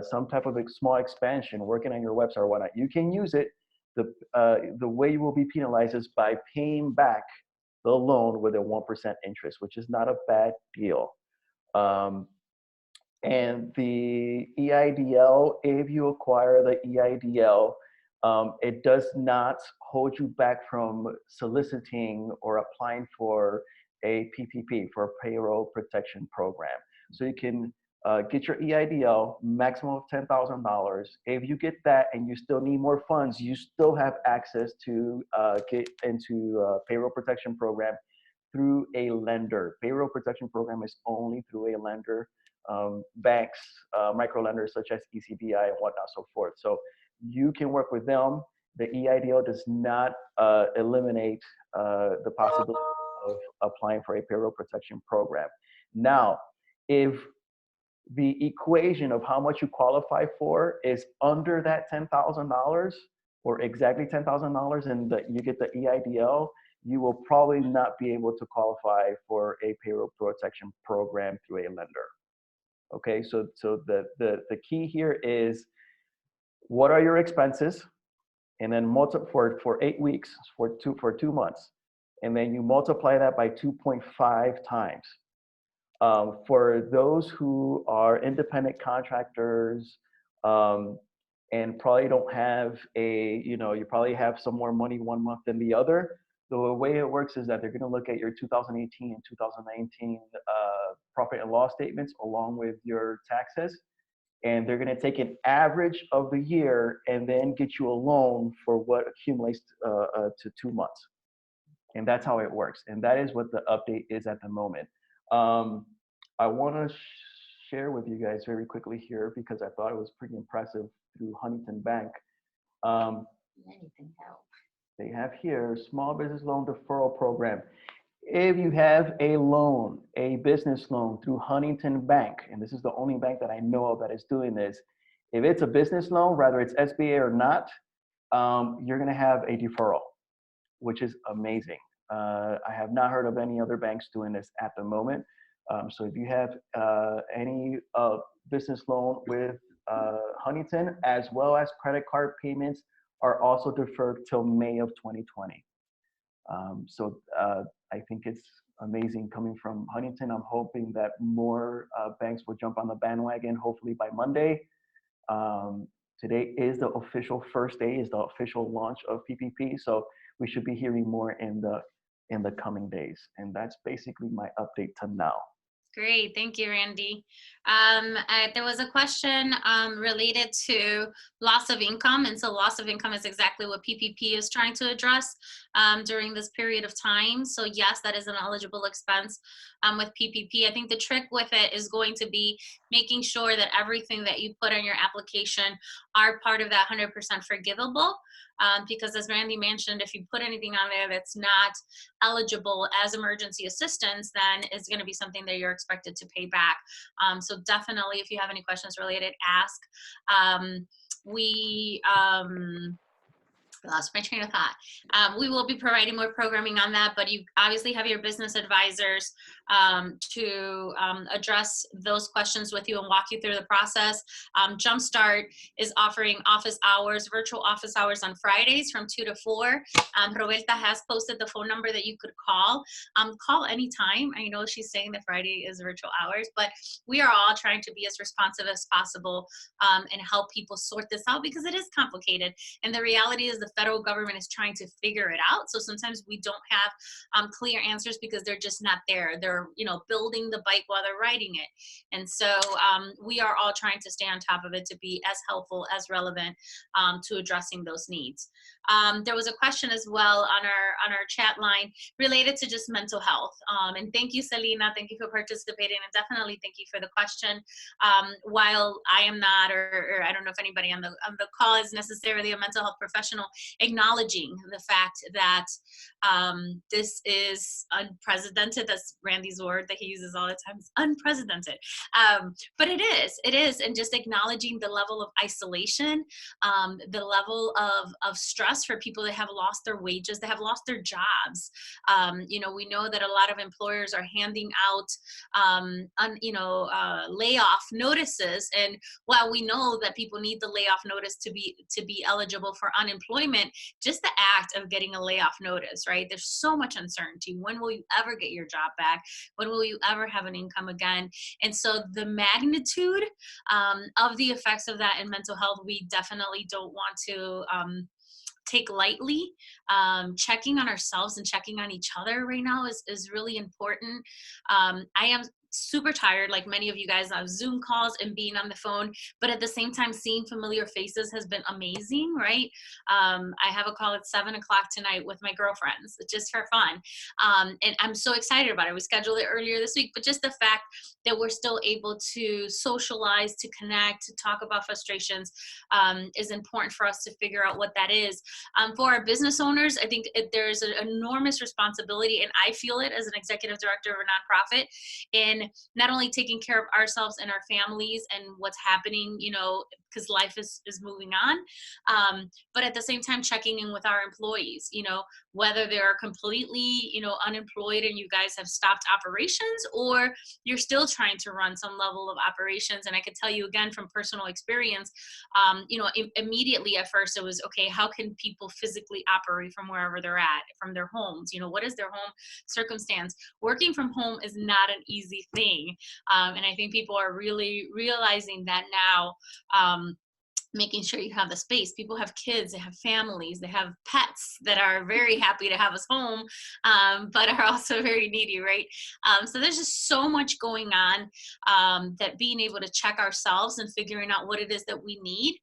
some type of small expansion, working on your website or whatnot, you can use it. The way you will be penalized is by paying back the loan with a 1% interest, which is not a bad deal. And the EIDL, if you acquire the EIDL, it does not hold you back from soliciting or applying for a PPP, for a payroll protection program. So you can get your EIDL, maximum of $10,000. If you get that and you still need more funds, you still have access to get into a payroll protection program through a lender. Payroll protection program is only through a lender. Banks, micro lenders such as ECBI and whatnot, so forth. So you can work with them. The EIDL does not eliminate the possibility of applying for a payroll protection program. Now, if the equation of how much you qualify for is under that $10,000 or exactly $10,000 and that you get the EIDL, you will probably not be able to qualify for a payroll protection program through a lender. Okay, so the key here is, what are your expenses? And then for 8 weeks, for 2 months. And then you multiply that by 2.5 times. For those who are independent contractors and probably don't have you probably have some more money one month than the other. The way it works is that they're going to look at your 2018 and 2019 profit and loss statements along with your taxes. And they're going to take an average of the year and then get you a loan for what accumulates to 2 months. And that's how it works. And that is what the update is at the moment. I want to share with you guys very quickly here because I thought it was pretty impressive through Huntington Bank. Anything help? They have here Small Business Loan Deferral Program. If you have a loan, a business loan through Huntington Bank, and this is the only bank that I know of that is doing this, if it's a business loan, whether it's SBA or not, you're going to have a deferral, which is amazing. I have not heard of any other banks doing this at the moment. So if you have any business loan with Huntington, as well as credit card payments, are also deferred till May of 2020. I think it's amazing coming from Huntington. I'm hoping that more banks will jump on the bandwagon, hopefully by Monday. Today is the official first day, is the official launch of PPP. So we should be hearing more in the coming days. And that's basically my update to now. Great, thank you, Randy. There was a question related to loss of income, and so loss of income is exactly what PPP is trying to address during this period of time. So yes, that is an eligible expense with PPP. I think the trick with it is going to be making sure that everything that you put on your application are part of that 100% forgivable. Because as Randy mentioned, if you put anything on there that's not eligible as emergency assistance, then it's going to be something that you're expected to pay back. So definitely, if you have any questions related, ask. I lost my train of thought. We will be providing more programming on that, but you obviously have your business advisors to address those questions with you and walk you through the process. Jumpstart is offering office hours, virtual office hours on Fridays from 2 to 4. Roberta has posted the phone number that you could call. Call anytime. I know she's saying that Friday is virtual hours, but we are all trying to be as responsive as possible and help people sort this out because it is complicated. And the reality is the federal government is trying to figure it out. So sometimes we don't have clear answers because they're just not there. They're, building the bike while they're riding it. And so we are all trying to stay on top of it to be as helpful, as relevant to addressing those needs. There was a question as well on our chat line related to just mental health. And thank you, Selena. Thank you for participating, and definitely thank you for the question. While I am not, or I don't know if anybody on the call is necessarily a mental health professional, acknowledging the fact that this is unprecedented. That's Randy's word that he uses all the time. It's unprecedented. But it is. And just acknowledging the level of isolation, the level of stress for people that have lost their wages, that have lost their jobs. We know that a lot of employers are handing out, layoff notices. And while we know that people need the layoff notice to be eligible for unemployment, just the act of getting a layoff notice, right? There's so much uncertainty. When will you ever get your job back? When will you ever have an income again? And so the magnitude of the effects of that in mental health, we definitely don't want to take lightly. Checking on ourselves and checking on each other right now is really important. I am super tired, like many of you guys, on Zoom calls and being on the phone, but at the same time, seeing familiar faces has been amazing, right? I have a call at 7 o'clock tonight with my girlfriends, just for fun. And I'm so excited about it. We scheduled it earlier this week, but just the fact that we're still able to socialize, to connect, to talk about frustrations is important for us to figure out what that is. For our business owners, I think there's an enormous responsibility, and I feel it as an executive director of a nonprofit, in not only taking care of ourselves and our families and what's happening, because life is moving on, but at the same time checking in with our employees, whether they're completely, unemployed and you guys have stopped operations, or you're still trying to run some level of operations. And I could tell you again from personal experience, immediately at first it was, okay, how can people physically operate from wherever they're at, from their homes? What is their home circumstance? Working from home is not an easy thing. And I think people are really realizing that now. Making sure you have the space. People have kids, they have families, they have pets that are very happy to have us home, but are also very needy, right? So there's just so much going on that being able to check ourselves and figuring out what it is that we need,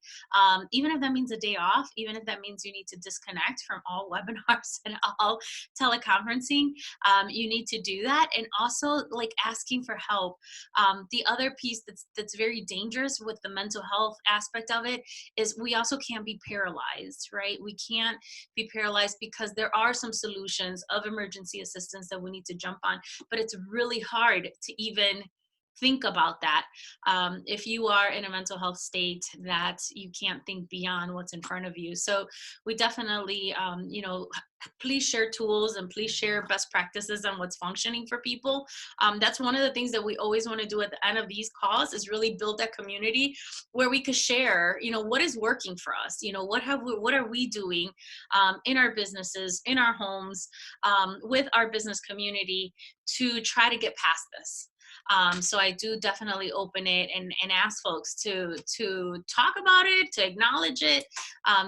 even if that means a day off, even if that means you need to disconnect from all webinars and all teleconferencing, you need to do that. And also like asking for help. The other piece that's very dangerous with the mental health aspect of it is we also can't be paralyzed, right? We can't be paralyzed because there are some solutions of emergency assistance that we need to jump on, but it's really hard to even think about that. If you are in a mental health state that you can't think beyond what's in front of you. So we definitely, you know, please share tools and please share best practices on what's functioning for people. That's one of the things that we always want to do at the end of these calls, is really build that community where we could share, you know, what is working for us, you know, what are we doing in our businesses, in our homes, with our business community to try to get past this. So I do definitely open it and ask folks to talk about it, to acknowledge it,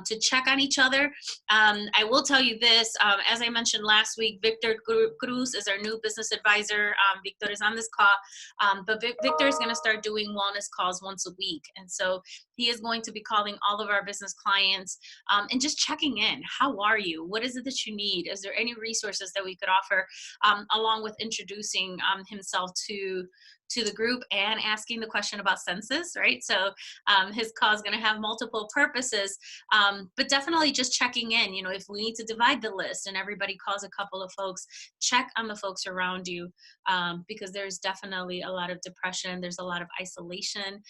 to check on each other. I will tell you this, as I mentioned last week, Victor Cruz is our new business advisor. Victor is on this call, but Victor is going to start doing wellness calls once a week. And so he is going to be calling all of our business clients and just checking in. How are you? What is it that you need? Is there any resources that we could offer, along with introducing himself to the group and asking the question about census, right? So his call is going to have multiple purposes, but definitely just checking in. You know, if we need to divide the list and everybody calls a couple of folks, check on the folks around you, because there's definitely a lot of depression, there's a lot of isolation,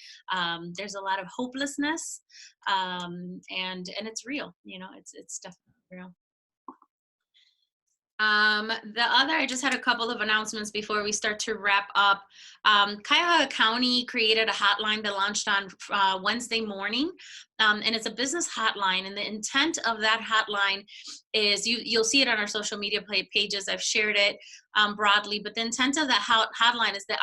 there's a lot of hopelessness, and it's real. You know, it's definitely real. The other, I just had a couple of announcements before we start to wrap up. Cuyahoga County created a hotline that launched on Wednesday morning, and it's a business hotline. And the intent of that hotline is, you'll see it on our social media pages. I've shared it broadly, but the intent of that hotline is that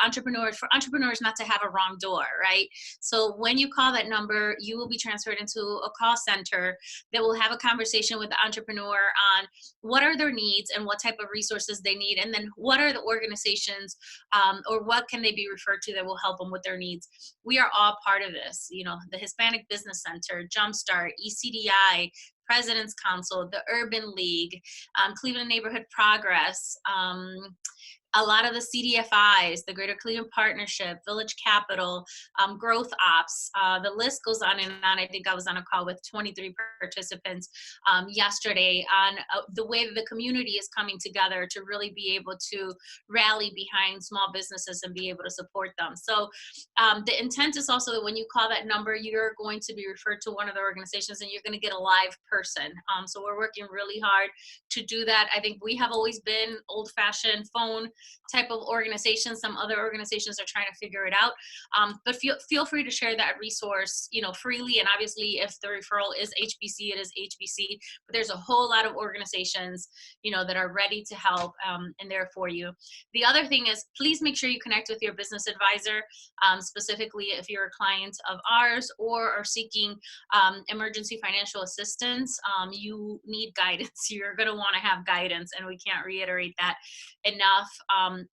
for entrepreneurs not to have a wrong door, right? So when you call that number, you will be transferred into a call center that will have a conversation with the entrepreneur on what are their needs and what type of resources they need, and then what are the organizations or what can they be referred to that will help them with their needs. We are all part of this, you know, the Hispanic Business Center, Jumpstart, ECDI, President's Council, the Urban League, Cleveland Neighborhood Progress, a lot of the CDFIs, the Greater Cleveland Partnership, Village Capital, Growth Ops, the list goes on and on. I think I was on a call with 23 participants yesterday on the way that the community is coming together to really be able to rally behind small businesses and be able to support them. So the intent is also that when you call that number, you're going to be referred to one of the organizations and you're going to get a live person. So we're working really hard to do that. I think we have always been old-fashioned phone type of organization. Some other organizations are trying to figure it out, but feel free to share that resource, you know, freely. And obviously, if the referral is HBC, it is HBC. But there's a whole lot of organizations, you know, that are ready to help and there for you. The other thing is, please make sure you connect with your business advisor, specifically if you're a client of ours or are seeking emergency financial assistance. You need guidance. You're going to want to have guidance, and we can't reiterate that enough.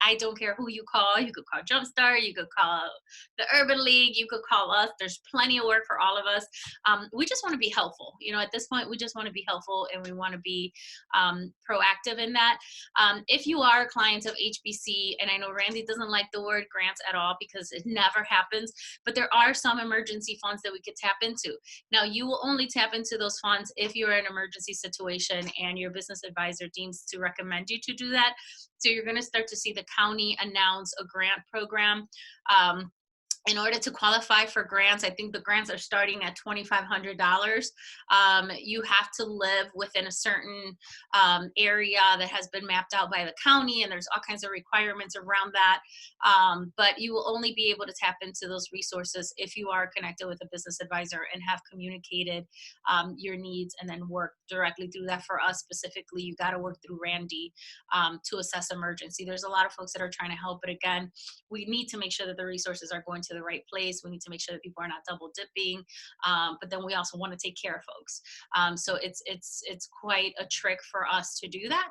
I don't care who you call. You could call Jumpstart, you could call the Urban League, you could call us. There's plenty of work for all of us. We just want to be helpful. You know, at this point, we just want to be helpful, and we want to be proactive in that. If you are a client of HBC, and I know Randy doesn't like the word grants at all because it never happens, but there are some emergency funds that we could tap into. Now, you will only tap into those funds if you're in an emergency situation and your business advisor deems to recommend you to do that. So you're going to start to see the county announce a grant program. In order to qualify for grants, I think the grants are starting at $2,500. You have to live within a certain area that has been mapped out by the county, and there's all kinds of requirements around that. But you will only be able to tap into those resources if you are connected with a business advisor and have communicated your needs and then work directly through that. For us specifically, you got to work through Randy to assess emergency. There's a lot of folks that are trying to help, but again, we need to make sure that the resources are going to the right place. We need to make sure that people are not double dipping, but then we also want to take care of folks. So it's quite a trick for us to do that,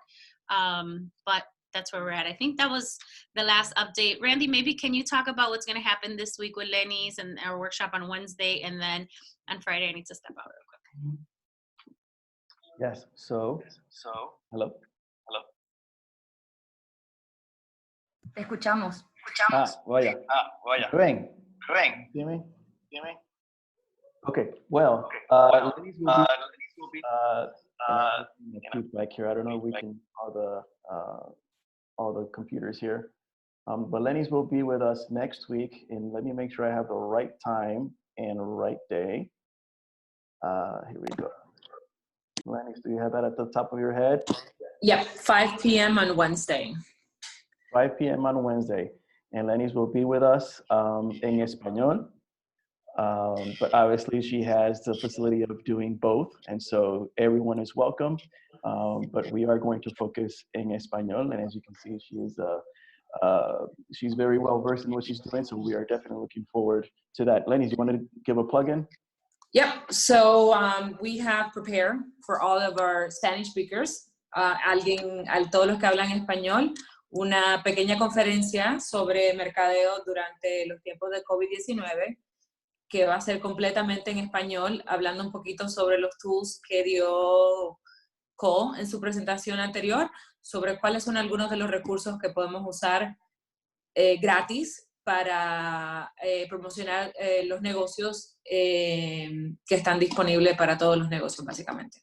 but that's where we're at. I think that was the last update. Randy, maybe can you talk about what's going to happen this week with Lenny's and our workshop on Wednesday, and then on Friday I need to step out real quick. Yes. So hello. Te escuchamos. Vaya. Ven. ¿Sí me? Okay. Well, Lenny's will be back here. I don't know if we can all the computers here. But Lenny's will be with us next week, and let me make sure I have the right time and right day. Here we go. Lenny's, do you have that at the top of your head? Yep, 5 p.m. on Wednesday. 5 p.m. on Wednesday. And Lenny's will be with us in Espanol. But obviously she has the facility of doing both. And so everyone is welcome. But we are going to focus in Espanol. And as you can see, she's very well versed in what she's doing. So we are definitely looking forward to that. Lenny, do you want to give a plug-in? Yep, so we have prepared for all of our Spanish speakers, todos los que hablan español, una pequeña conferencia sobre mercadeo durante los tiempos de COVID-19, que va a ser completamente en español, hablando un poquito sobre los tools que dio Cole en su presentación anterior, sobre cuáles son algunos de los recursos que podemos usar gratis para promocionar los negocios que están disponibles para todos los negocios, básicamente.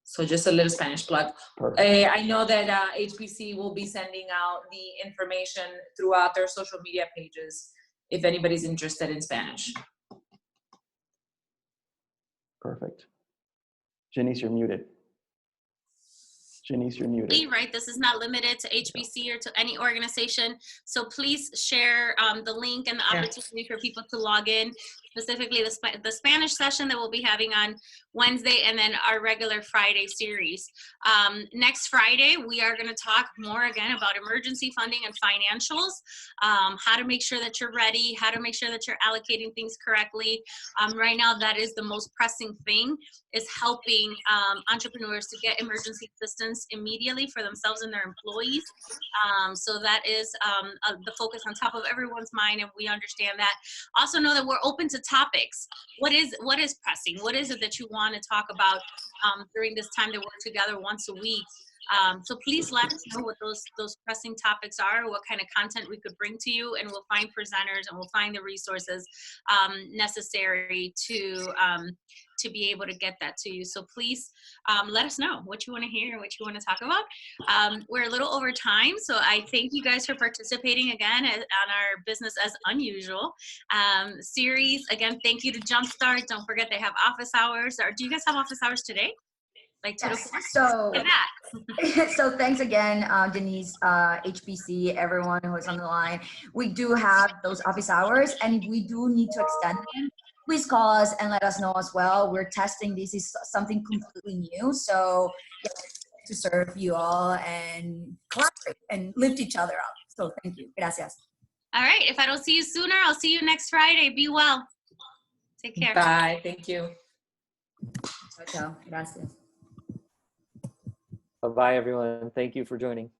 So just a little Spanish plug. I know that HBC will be sending out the information throughout their social media pages if anybody's interested in Spanish. Perfect. Janice, you're muted. Janice, you're muted. Right, this is not limited to HBC or to any organization. So please share the link and the opportunity for people to log in, specifically the Spanish session that we'll be having on Wednesday, and then our regular Friday series. Next Friday, we are going to talk more again about emergency funding and financials, how to make sure that you're ready, how to make sure that you're allocating things correctly. Right now, that is the most pressing thing, is helping entrepreneurs to get emergency assistance immediately for themselves and their employees. So that is the focus on top of everyone's mind, and we understand that. Also know that we're open to topics. What is pressing? What is it that you want to talk about during this time that we're together once a week? So please let us know what those pressing topics are, what kind of content we could bring to you, and we'll find presenters and we'll find the resources necessary to be able to get that to you. So please let us know what you want to hear, what you want to talk about. We're a little over time, so I thank you guys for participating again on our Business as Unusual series. Again, thank you to Jumpstart. Don't forget they have office hours. Do you guys have office hours today? Like 2 to 4? So thanks again, Denise, HBC, everyone who is on the line. We do have those office hours, and if we do need to extend them, please call us and let us know as well. We're testing this. Is something completely new, so to serve you all and collaborate and lift each other up. So thank you. Gracias. All right. If I don't see you sooner, I'll see you next Friday. Be well. Take care. Bye. Thank you. Ciao. Gracias. Bye-bye, everyone. Thank you for joining.